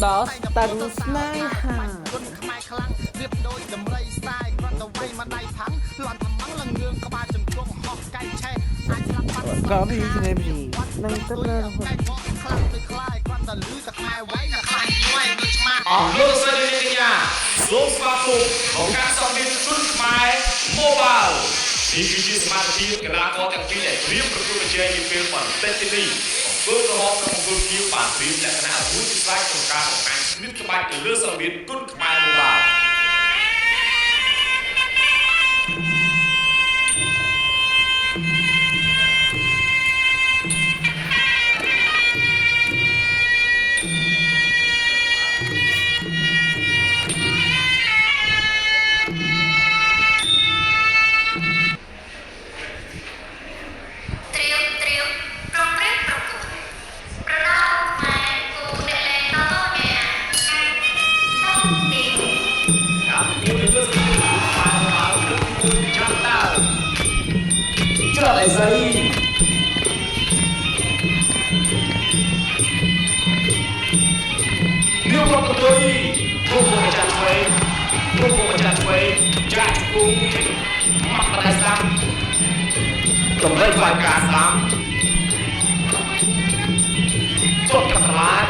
đó tần snai hà có bị gì gì năng tất lênលោកស្រីនាងកញ្ញាសូមស្វាគមន៍មកការសង្កេតគុណខ្មែរ Mobile នេះគឺជាសមាជិកកីឡាករទាំងពីរដែលត្រៀមប្រកួតប្រជែងនាពេលបន្តិចទៀតនេះអង្គរហមនិងអង្គរគៀវបានត្រៀមលក្ខណៈរួចស្រេចក្នុងការបង្ហាញគ្លីបក្បាច់ទៅលើសង្កេតគុណខ្មែរ Mobile lại giấy nếu không có tôi không có chặt quay không có chặt quay chặt cùng mặc vào đại sang cầm lấy vài cả sáng tốt cả lái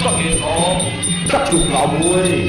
tốt điện thoại cắt trục lò muối